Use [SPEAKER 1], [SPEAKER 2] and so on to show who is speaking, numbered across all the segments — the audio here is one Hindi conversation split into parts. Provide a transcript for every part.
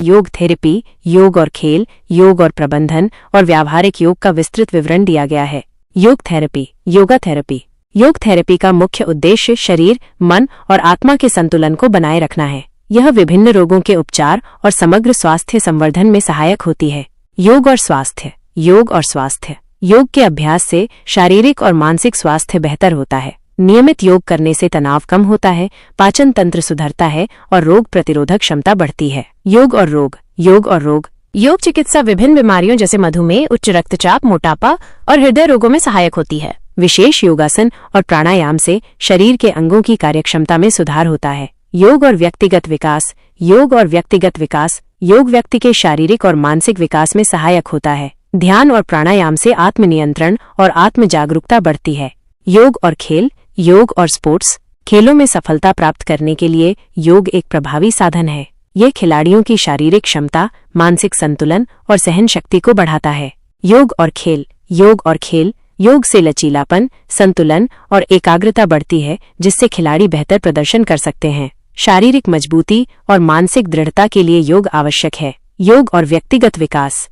[SPEAKER 1] योग थेरेपी, योग और खेल, योग और प्रबंधन और व्यावहारिक योग का विस्तृत विवरण दिया गया है। योग थेरेपी, योगा थेरेपी। योग थेरेपी का मुख्य उद्देश्य शरीर, मन और आत्मा के संतुलन को बनाए रखना है। यह विभिन्न रोगों के उपचार और समग्र स्वास्थ्य संवर्धन में सहायक होती है। योग और स्वास्थ्य। योग और स्वास्थ्य। योग के अभ्यास से शारीरिक और मानसिक स्वास्थ्य बेहतर होता है। नियमित योग करने से तनाव कम होता है, पाचन तंत्र सुधरता है और रोग प्रतिरोधक क्षमता बढ़ती है। योग और रोग। योग और रोग। योग चिकित्सा विभिन्न बीमारियों जैसे मधुमेह, उच्च रक्तचाप, मोटापा और हृदय रोगों में सहायक होती है। विशेष योगासन और प्राणायाम से शरीर के अंगों की कार्यक्षमता में सुधार होता है। योग और व्यक्तिगत विकास। योग और व्यक्तिगत विकास। योग व्यक्ति के शारीरिक और मानसिक विकास में सहायक होता है। ध्यान और प्राणायाम से आत्मनियंत्रण और आत्म जागरूकता बढ़ती है। योग और खेल। योग और स्पोर्ट्स। खेलों में सफलता प्राप्त करने के लिए योग एक प्रभावी साधन है। ये खिलाड़ियों की शारीरिक क्षमता, मानसिक संतुलन और सहन शक्ति को बढ़ाता है। योग और खेल। योग और खेल। योग से लचीलापन, संतुलन और एकाग्रता बढ़ती है, जिससे खिलाड़ी बेहतर प्रदर्शन कर सकते हैं। शारीरिक मजबूती और मानसिक दृढ़ता के लिए योग आवश्यक है। योग और व्यक्तिगत विकास।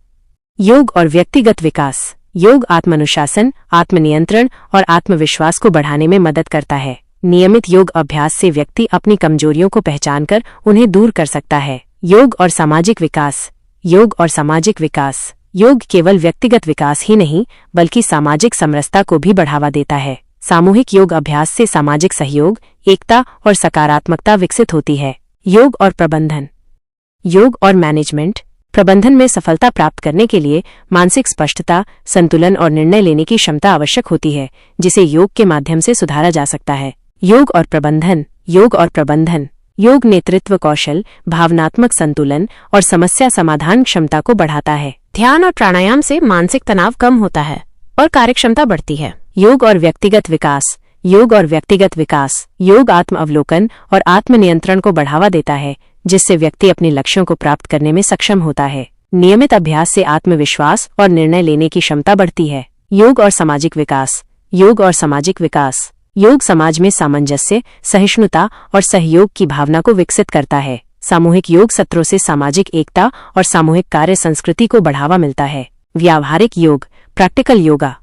[SPEAKER 1] योग और व्यक्तिगत विकास। योग आत्मानुशासन, आत्मनियंत्रण और आत्मविश्वास को बढ़ाने में मदद करता है। नियमित योग अभ्यास से व्यक्ति अपनी कमजोरियों को पहचानकर उन्हें दूर कर सकता है। योग और सामाजिक विकास। योग और सामाजिक विकास। योग केवल व्यक्तिगत विकास ही नहीं, बल्कि सामाजिक समरसता को भी बढ़ावा देता है। सामूहिक योग अभ्यास से सामाजिक सहयोग, एकता और सकारात्मकता विकसित होती है। योग और प्रबंधन। योग और मैनेजमेंट। प्रबंधन में सफलता प्राप्त करने के लिए मानसिक स्पष्टता, संतुलन और निर्णय लेने की क्षमता आवश्यक होती है, जिसे योग के माध्यम से सुधारा जा सकता है। योग और प्रबंधन। योग और प्रबंधन। योग नेतृत्व कौशल, भावनात्मक संतुलन और समस्या समाधान क्षमता को बढ़ाता है। ध्यान और प्राणायाम से मानसिक तनाव कम होता है और कार्यक्षमता बढ़ती है। योग और व्यक्तिगत विकास। योग और व्यक्तिगत विकास। योग आत्म अवलोकन और आत्मनियंत्रण को बढ़ावा देता है, जिससे व्यक्ति अपने लक्ष्यों को प्राप्त करने में सक्षम होता है। नियमित अभ्यास से आत्मविश्वास और निर्णय लेने की क्षमता बढ़ती है। योग और सामाजिक विकास। योग और सामाजिक विकास। योग समाज में सामंजस्य, सहिष्णुता और सहयोग की भावना को विकसित करता है। सामूहिक योग सत्रों से सामाजिक एकता और सामूहिक कार्य संस्कृति को बढ़ावा मिलता है। व्यावहारिक योग, प्रैक्टिकल योगा।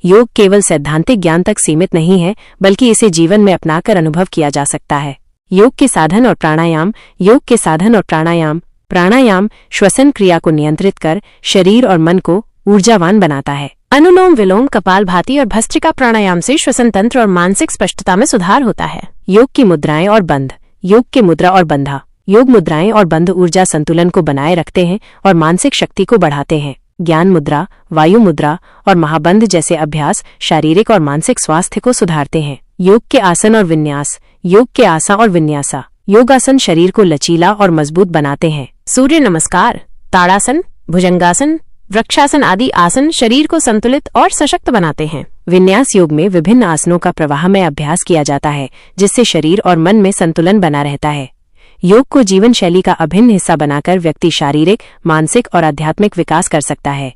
[SPEAKER 1] योग केवल सैद्धांतिक ज्ञान तक सीमित नहीं है, बल्कि इसे जीवन में अपनाकर अनुभव किया जा सकता है। योग के साधन और प्राणायाम। योग के साधन और प्राणायाम। प्राणायाम श्वसन क्रिया को नियंत्रित कर शरीर और मन को ऊर्जावान बनाता है। अनुलोम विलोम, कपालभाति और भस्त्रिका प्राणायाम से श्वसन तंत्र और मानसिक स्पष्टता में सुधार होता है। योग की मुद्राएं और बंध। योग के मुद्रा और बंधा। योग मुद्राएं और बंध ऊर्जा संतुलन को बनाए रखते हैं और मानसिक शक्ति को बढ़ाते हैं। ज्ञान मुद्रा, वायु मुद्रा और महाबंध जैसे अभ्यास शारीरिक और मानसिक स्वास्थ्य को सुधारते हैं। योग के आसन और विन्यास। योग के आसन और विन्यासा। योगासन शरीर को लचीला और मजबूत बनाते हैं। सूर्य नमस्कार, ताड़ासन, भुजंगासन, वृक्षासन आदि आसन शरीर को संतुलित और सशक्त बनाते हैं। विन्यास योग में विभिन्न आसनों का प्रवाह में अभ्यास किया जाता है, जिससे शरीर और मन में संतुलन बना रहता है। योग को जीवन शैली का अभिन्न हिस्सा बनाकर व्यक्ति शारीरिक, मानसिक और आध्यात्मिक विकास कर सकता है।